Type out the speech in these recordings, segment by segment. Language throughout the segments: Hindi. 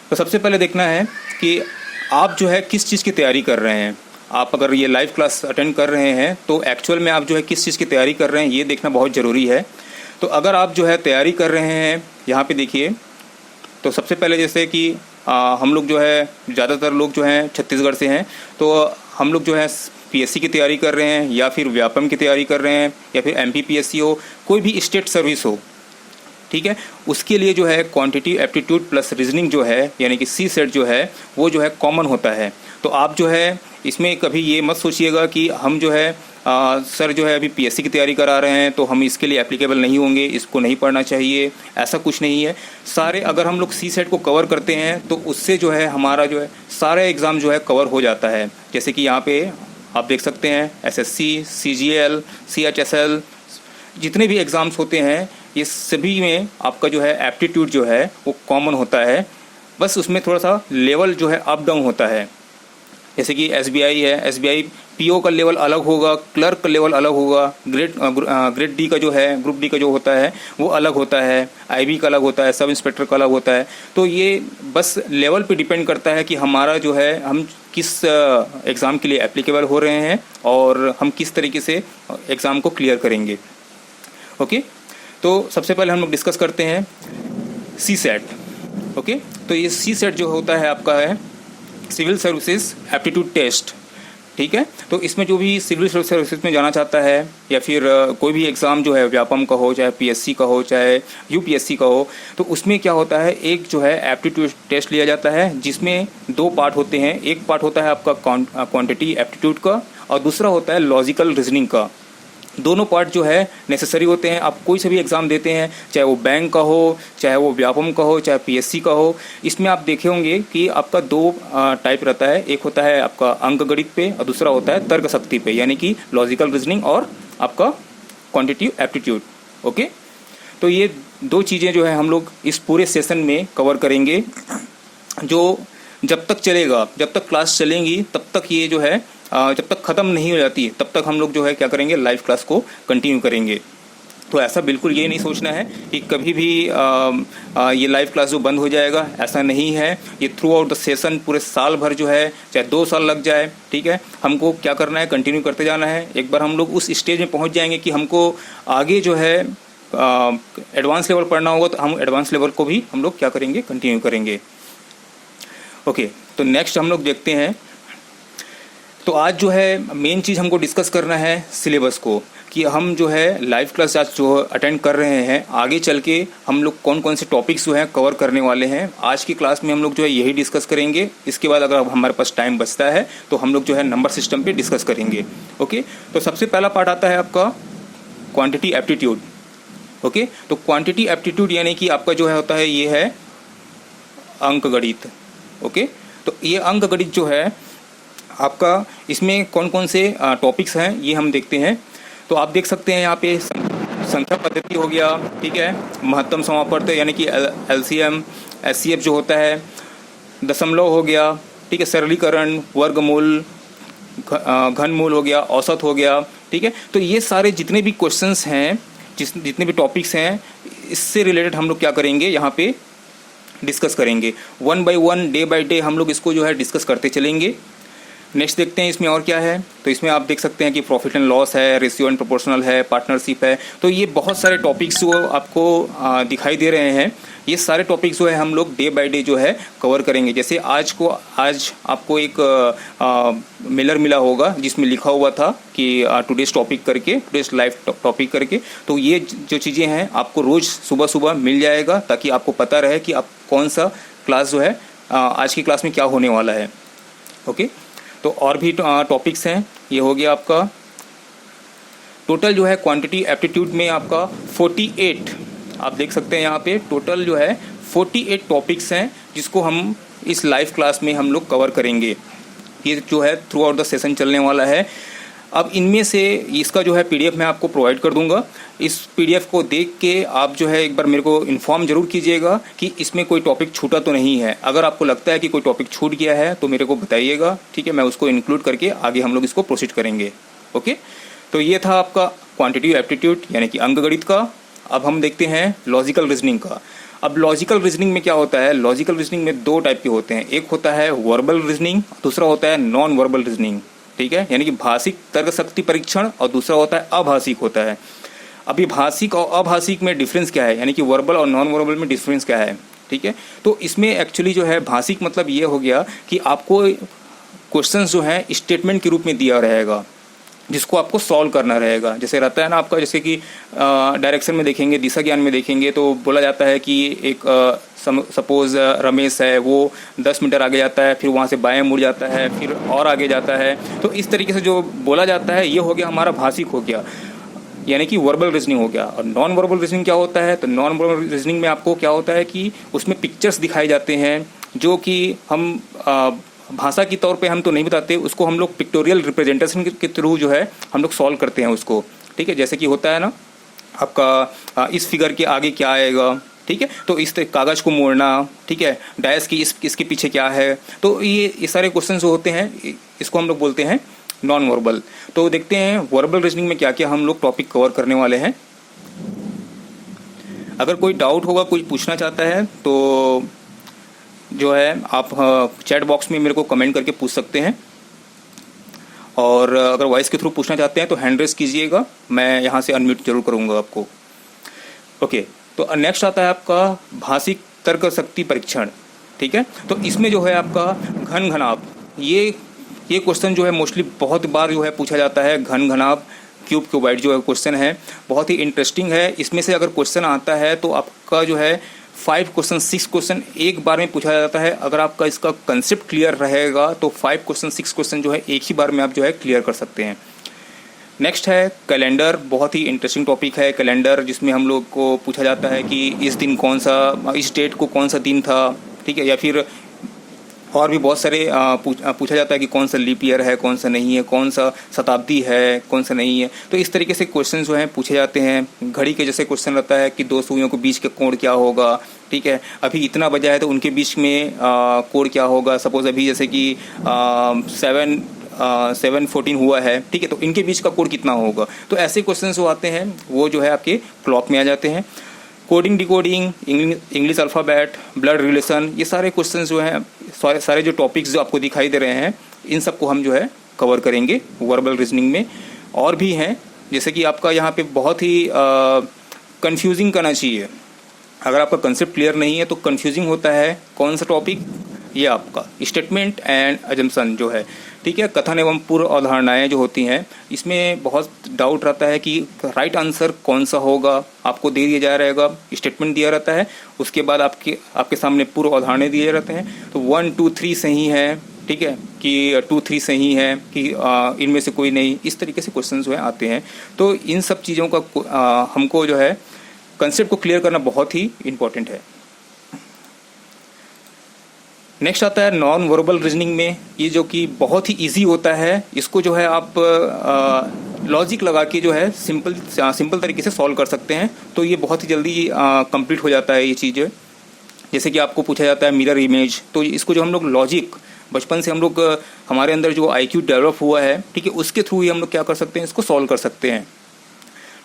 तो सबसे पहले देखना है कि आप जो है किस चीज़ की तैयारी कर रहे हैं। आप अगर ये लाइव क्लास अटेंड कर रहे हैं तो एक्चुअल में आप जो है किस चीज़ की तैयारी कर रहे हैं ये देखना बहुत ज़रूरी है। तो अगर आप जो है तैयारी कर रहे हैं, यहाँ पे देखिए, तो सबसे पहले जैसे कि हम लोग जो है ज़्यादातर लोग जो हैं छत्तीसगढ़ से हैं, तो हम लोग जो है पीएससी की तैयारी कर रहे हैं या फिर व्यापम की तैयारी कर रहे हैं या फिर एमपीपीएससी हो, कोई भी स्टेट सर्विस हो, ठीक है। उसके लिए जो है क्वांटिटी एप्टीट्यूड प्लस रीजनिंग जो है यानी कि सी सेट जो है वो जो है कॉमन होता है। तो आप जो है इसमें कभी ये मत सोचिएगा कि हम जो है सर जो है अभी पीएससी की तैयारी करा रहे हैं तो हम इसके लिए एप्लीकेबल नहीं होंगे, इसको नहीं पढ़ना चाहिए, ऐसा कुछ नहीं है। सारे अगर हम लोग सी सेट को कवर करते हैं तो उससे जो है हमारा जो है सारा एग्ज़ाम जो है कवर हो जाता है। जैसे कि यहाँ पे आप देख सकते हैं एसएससी, सीजीएल, सीएचएसएल, जितने भी एग्ज़ाम्स होते हैं ये सभी में आपका जो है एप्टीट्यूड जो है वो कॉमन होता है, बस उसमें थोड़ा सा लेवल जो है अप डाउन होता है। जैसे कि एसबीआई है, एसबीआई पीओ का लेवल अलग होगा, क्लर्क का लेवल अलग होगा, ग्रेड डी का जो है, ग्रुप डी का जो होता है वो अलग होता है, आईबी का अलग होता है, सब इंस्पेक्टर का अलग होता है। तो ये बस लेवल पे डिपेंड करता है कि हमारा जो है हम किस एग्ज़ाम के लिए एप्लीकेबल हो रहे हैं और हम किस तरीके से एग्ज़ाम को क्लियर करेंगे। ओके, तो सबसे पहले हम लोग डिस्कस करते हैं सी सेट। ओके, तो ये सी सेट जो होता है आपका है सिविल सर्विसेज एप्टीट्यूड टेस्ट, ठीक है। तो इसमें जो भी सिविल सर्विसेज में जाना चाहता है या फिर कोई भी एग्ज़ाम जो है व्यापम का हो, चाहे पीएससी का हो, चाहे यूपीएससी का हो, तो उसमें क्या होता है एक जो है एप्टीट्यूड टेस्ट लिया जाता है जिसमें दो पार्ट होते हैं। एक पार्ट होता है आपका क्वांटिटी एप्टीट्यूड का और दूसरा होता है लॉजिकल रीजनिंग का। दोनों पार्ट जो है नेसेसरी होते हैं। आप कोई सा भी एग्ज़ाम देते हैं, चाहे वो बैंक का हो, चाहे वो व्यापम का हो, चाहे पीएससी का हो, इसमें आप देखे होंगे कि आपका दो टाइप रहता है। एक होता है आपका अंक गणित पे और दूसरा होता है तर्क शक्ति पे, यानी कि लॉजिकल रीजनिंग और आपका क्वांटिटेटिव एप्टीट्यूड। ओके, तो ये दो चीज़ें जो है हम लोग इस पूरे सेशन में कवर करेंगे, जो जब तक चलेगा, जब तक क्लास चलेंगी तब तक ये जो है जब तक ख़त्म नहीं हो जाती तब तक हम लोग जो है क्या करेंगे, लाइव क्लास को कंटिन्यू करेंगे। तो ऐसा बिल्कुल ये नहीं सोचना है कि कभी भी ये लाइव क्लास जो बंद हो जाएगा, ऐसा नहीं है। ये थ्रू आउट द सेशन पूरे साल भर जो है, चाहे 2 साल लग जाए, ठीक है, हमको क्या करना है, कंटिन्यू करते जाना है। एक बार हम लोग उस स्टेज में पहुंच जाएंगे कि हमको आगे जो है एडवांस लेवल पढ़ना होगा तो हम एडवांस लेवल को भी हम लोग क्या करेंगे, कंटिन्यू करेंगे। ओके, तो नेक्स्ट हम लोग देखते हैं। तो आज जो है मेन चीज़ हमको डिस्कस करना है सिलेबस को, कि हम जो है लाइव क्लास आज जो अटेंड कर रहे हैं, आगे चल के हम लोग कौन कौन से टॉपिक्स जो हैं कवर करने वाले हैं। आज की क्लास में हम लोग जो है यही डिस्कस करेंगे। इसके बाद अगर हमारे पास टाइम बचता है तो हम लोग जो है नंबर सिस्टम पे डिस्कस करेंगे। ओके, तो सबसे पहला पार्ट आता है आपका क्वांटिटी एप्टीट्यूड। ओके, तो क्वांटिटी एप्टीट्यूड यानी कि आपका जो है होता है ये है अंक गणित। ओके, तो ये अंक गणित जो है आपका, इसमें कौन कौन से टॉपिक्स हैं ये हम देखते हैं। तो आप देख सकते हैं यहाँ पे संख्या पद्धति हो गया, ठीक है, महत्तम समापवर्त यानी कि एलसीएम, एचसीएफ जो होता है, दशमलव हो गया, ठीक है, सरलीकरण, वर्गमूल, घनमूल हो गया, औसत हो गया, ठीक है। तो ये सारे जितने भी क्वेश्चंस हैं, जितने भी टॉपिक्स हैं, इससे रिलेटेड हम लोग क्या करेंगे, यहाँ पे डिस्कस करेंगे। 1 बाय 1 डे बाय डे हम लोग इसको जो है डिस्कस करते चलेंगे। नेक्स्ट देखते हैं इसमें और क्या है। तो इसमें आप देख सकते हैं कि प्रॉफिट एंड लॉस है, रेशियो एंड प्रोपोर्शनल है, पार्टनरशिप है। तो ये बहुत सारे टॉपिक्स जो आपको दिखाई दे रहे हैं, ये सारे टॉपिक्स जो है हम लोग डे बाय डे जो है कवर करेंगे। जैसे आज आपको एक मेलर मिला होगा जिसमें लिखा हुआ था कि टुडेज टॉपिक करके, टुडेज लाइव टॉपिक करके। तो ये जो चीज़ें हैं आपको रोज़ सुबह सुबह मिल जाएगा, ताकि आपको पता रहे कि आप कौन सा क्लास जो है आज की क्लास में क्या होने वाला है। ओके, तो और भी टॉपिक्स हैं। ये हो गया आपका टोटल जो है क्वांटिटी एप्टीट्यूड में आपका 48, आप देख सकते हैं यहाँ पे टोटल जो है 48 टॉपिक्स हैं जिसको हम इस लाइव क्लास में हम लोग कवर करेंगे। ये जो है थ्रू आउट द सेशन चलने वाला है। अब इनमें से इसका जो है पीडीएफ मैं आपको प्रोवाइड कर दूंगा। इस पीडीएफ को देख के आप जो है एक बार मेरे को इन्फॉर्म जरूर कीजिएगा कि इसमें कोई टॉपिक छूटा तो नहीं है। अगर आपको लगता है कि कोई टॉपिक छूट गया है तो मेरे को बताइएगा, ठीक है, मैं उसको इंक्लूड करके आगे हम लोग इसको प्रोसीड करेंगे। ओके, तो ये था आपका क्वांटिटी एप्टीट्यूड यानी कि अंक गणित का। अब हम देखते हैं लॉजिकल रीजनिंग का। अब लॉजिकल रीजनिंग में क्या होता है, लॉजिकल रीजनिंग में दो टाइप के होते हैं, एक होता है वर्बल रीजनिंग, दूसरा होता है नॉन वर्बल रीजनिंग, ठीक है, यानी कि भाषिक तर्क शक्ति परीक्षण, और दूसरा होता है अभाषिक होता है। अभी भाषिक और अभाषिक में डिफरेंस क्या है, यानी कि वर्बल और नॉन वर्बल में डिफरेंस क्या है, ठीक है। तो इसमें एक्चुअली जो है भाषिक मतलब ये हो गया कि आपको क्वेश्चंस जो है स्टेटमेंट के रूप में दिया रहेगा, जिसको आपको सॉल्व करना रहेगा। जैसे रहता है ना आपका, जैसे कि डायरेक्शन में देखेंगे, दिशा ज्ञान में देखेंगे तो बोला जाता है कि एक सपोज रमेश है, वो 10 मीटर आगे जाता है, फिर वहाँ से बाएं मुड़ जाता है, फिर और आगे जाता है। तो इस तरीके से जो बोला जाता है ये हो गया हमारा भाषिक हो गया, यानी कि वर्बल रीजनिंग हो गया। और नॉन वर्बल रीजनिंग क्या होता है, तो नॉन वर्बल रीजनिंग में आपको क्या होता है कि उसमें पिक्चर्स दिखाए जाते हैं, जो कि हम भाषा के तौर पे हम तो नहीं बताते, उसको हम लोग पिक्टोरियल रिप्रेजेंटेशन के थ्रू जो है हम लोग सॉल्व करते हैं उसको, ठीक है। जैसे कि होता है ना आपका इस फिगर के आगे क्या आएगा, ठीक है, तो इस कागज़ को मोड़ना, ठीक है, डैश की इसके पीछे क्या है, तो ये सारे क्वेश्चन जो होते हैं इसको हम लोग बोलते हैं नॉन वर्बल। तो देखते हैं वर्बल रीजनिंग में क्या क्या हम लोग टॉपिक कवर करने वाले हैं। अगर कोई डाउट होगा, कोई पूछना चाहता है तो जो है आप चैट बॉक्स में मेरे को कमेंट करके पूछ सकते हैं, और अगर वॉइस के थ्रू पूछना चाहते हैं तो हैंड रेस कीजिएगा, मैं यहाँ से अनम्यूट जरूर करूँगा आपको। ओके, तो नेक्स्ट आता है आपका भाषिक तर्क शक्ति परीक्षण, ठीक है। तो इसमें जो है आपका घन घनाभ, ये क्वेश्चन जो है मोस्टली बहुत बार जो है पूछा जाता है। घन घनाभ क्यूब क्यूबाइड जो है क्वेश्चन है, बहुत ही इंटरेस्टिंग है। इसमें से अगर क्वेश्चन आता है तो आपका जो है 5 क्वेश्चन 6 क्वेश्चन एक बार में पूछा जाता है। अगर आपका इसका कंसेप्ट क्लियर रहेगा तो 5 क्वेश्चन 6 क्वेश्चन जो है एक ही बार में आप जो है क्लियर कर सकते हैं। नेक्स्ट है कैलेंडर, बहुत ही इंटरेस्टिंग टॉपिक है कैलेंडर, जिसमें हम लोग को पूछा जाता है कि इस दिन कौन सा, इस डेट को कौन सा दिन था, ठीक है, या फिर और भी बहुत सारे पूछा जाता है कि कौन सा लीप ईयर है, कौन सा नहीं है, कौन सा शताब्दी है, कौन सा नहीं है। तो इस तरीके से क्वेश्चन जो हैं पूछे जाते हैं। घड़ी के जैसे क्वेश्चन रहता है कि दो सुइयों के बीच का कोण क्या होगा, ठीक है, अभी इतना बजा है तो उनके बीच में कोण क्या होगा। सपोज अभी जैसे कि 7:14 हुआ है, ठीक है, तो इनके बीच का कोण कितना होगा। तो ऐसे क्वेश्चन जो आते हैं वो जो है आपके क्लॉक में आ जाते हैं। Coding decoding, English alphabet, blood relation, ये सारे क्वेश्चन जो हैं, सारे जो टॉपिक्स जो आपको दिखाई दे रहे हैं, इन सबको हम जो है कवर करेंगे वर्बल रीजनिंग में। और भी हैं, जैसे कि आपका यहाँ पे बहुत ही कंफ्यूजिंग करना चाहिए। अगर आपका कंसेप्ट क्लियर नहीं है तो कंफ्यूजिंग होता है। कौन सा टॉपिक, ये आपका स्टेटमेंट एंड अजम्पशन जो है, ठीक है, कथन एवं पूर्व अवधारणाएं जो होती हैं, इसमें बहुत डाउट रहता है कि राइट आंसर कौन सा होगा। आपको दे दिया जा रहेगा, स्टेटमेंट दिया रहता है, उसके बाद आपके सामने पूर्व अवधारणाएं दिए रहते हैं, तो 1 2 3 सही है, ठीक है, कि 2 3 सही है, कि इनमें से कोई नहीं। इस तरीके से क्वेश्चन जो है आते हैं। तो इन सब चीज़ों का हमको जो है कंसेप्ट को क्लियर करना बहुत ही इम्पोर्टेंट है। नेक्स्ट आता है नॉन वर्बल रीजनिंग में, ये जो कि बहुत ही इजी होता है। इसको जो है आप लॉजिक लगा के जो है सिंपल तरीके से सॉल्व कर सकते हैं। तो ये बहुत ही जल्दी कंप्लीट हो जाता है ये चीज़। जैसे कि आपको पूछा जाता है मिरर इमेज, तो इसको जो हम लोग लॉजिक बचपन से हम लोग हमारे अंदर जो IQ डेवलप हुआ है, ठीक है, उसके थ्रू ही हम लोग क्या कर सकते हैं, इसको सॉल्व कर सकते हैं,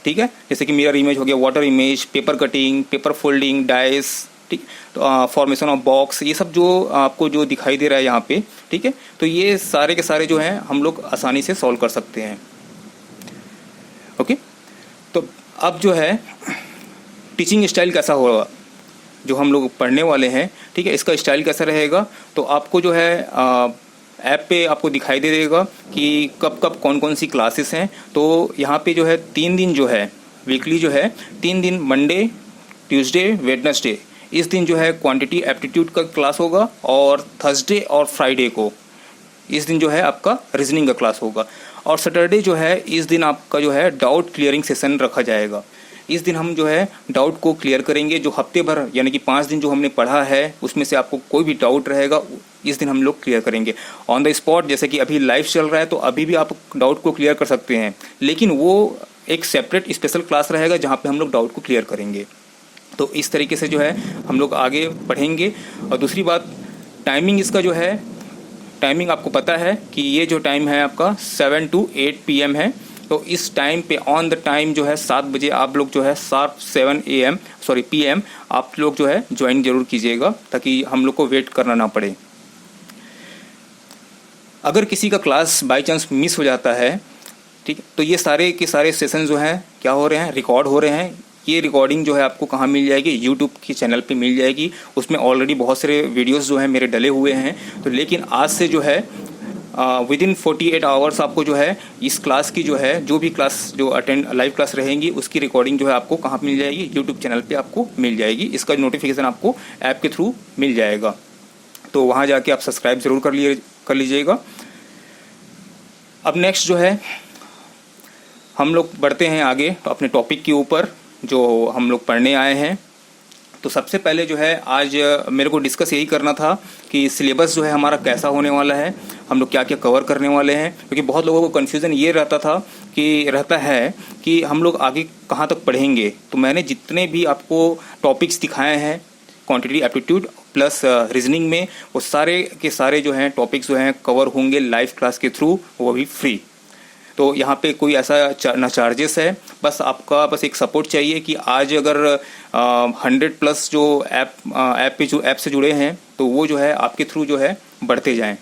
ठीक है। जैसे कि मिरर इमेज हो गया, water image, paper cutting, paper folding, dice, ठीक, तो फॉर्मेशन ऑफ बॉक्स, ये सब जो आपको जो दिखाई दे रहा है यहाँ पे, ठीक है, तो ये सारे के सारे जो हैं हम लोग आसानी से सॉल्व कर सकते हैं। ओके, तो अब जो है टीचिंग स्टाइल कैसा होगा जो हम लोग पढ़ने वाले हैं, ठीक है, इसका स्टाइल कैसा रहेगा, तो आपको जो है ऐप पे आपको दिखाई दे देगा कि कब कब कौन कौन सी क्लासेस हैं। तो यहाँ पे जो है 3 दिन जो है वीकली जो है 3 दिन, मंडे, ट्यूसडे, वेडनेसडे, इस दिन जो है क्वांटिटी एप्टीट्यूड का क्लास होगा, और थर्सडे और फ्राइडे को इस दिन जो है आपका रीजनिंग का क्लास होगा, और सैटरडे जो है इस दिन आपका जो है डाउट क्लियरिंग सेशन रखा जाएगा। इस दिन हम जो है डाउट को क्लियर करेंगे। जो हफ्ते भर यानी कि 5 दिन जो हमने पढ़ा है उसमें से आपको कोई भी डाउट रहेगा इस दिन हम लोग क्लियर करेंगे ऑन द स्पॉट। जैसे कि अभी लाइव चल रहा है तो अभी भी आप डाउट को क्लियर कर सकते हैं, लेकिन वो एक सेपरेट स्पेशल क्लास रहेगा जहाँ पे हम लोग डाउट को क्लियर करेंगे। तो इस तरीके से जो है हम लोग आगे पढ़ेंगे। और दूसरी बात, टाइमिंग इसका जो है, टाइमिंग आपको पता है कि ये जो टाइम है आपका 7 to 8 PM है। तो इस टाइम पे ऑन द टाइम जो है 7 बजे आप लोग जो है शार्प 7 PM आप लोग जो है ज्वाइन जरूर कीजिएगा, ताकि हम लोग को वेट करना ना पड़े। अगर किसी का क्लास बाय चांस मिस हो जाता है, ठीक है, तो ये सारे के सारे सेशन जो हैं क्या हो रहे हैं, रिकॉर्ड हो रहे हैं। ये रिकॉर्डिंग जो है आपको कहाँ मिल जाएगी, यूट्यूब के चैनल पे मिल जाएगी। उसमें ऑलरेडी बहुत सारे वीडियोस जो हैं मेरे डले हुए हैं। तो लेकिन आज से जो है विदिन 48 आवर्स आपको जो है इस क्लास की जो है, जो भी क्लास जो अटेंड लाइव क्लास रहेंगी उसकी रिकॉर्डिंग जो है आपको कहाँ मिल जाएगी, यूट्यूब चैनल पे आपको मिल जाएगी। इसका नोटिफिकेशन आपको ऐप के थ्रू मिल जाएगा, तो वहाँ जाके आप सब्सक्राइब जरूर कर लीजिएगा। अब नेक्स्ट जो है हम लोग बढ़ते हैं आगे अपने टॉपिक के ऊपर जो हम लोग पढ़ने आए हैं। तो सबसे पहले जो है आज मेरे को डिस्कस यही करना था कि सिलेबस जो है हमारा कैसा होने वाला है, हम लोग क्या क्या कवर करने वाले हैं। क्योंकि बहुत लोगों को कन्फ्यूज़न ये रहता है कि हम लोग आगे कहाँ तक पढ़ेंगे। तो मैंने जितने भी आपको टॉपिक्स दिखाए हैं क्वांटिटी एप्टीट्यूड प्लस रीजनिंग में, वो सारे के सारे जो हैं टॉपिक्स जो हैं कवर होंगे लाइव क्लास के थ्रू, वो भी फ्री। तो यहाँ पे कोई ऐसा ना चार्जेस है, बस आपका बस एक सपोर्ट चाहिए कि आज अगर 100+ जो ऐप से जुड़े हैं तो वो जो है आपके थ्रू जो है बढ़ते जाएं।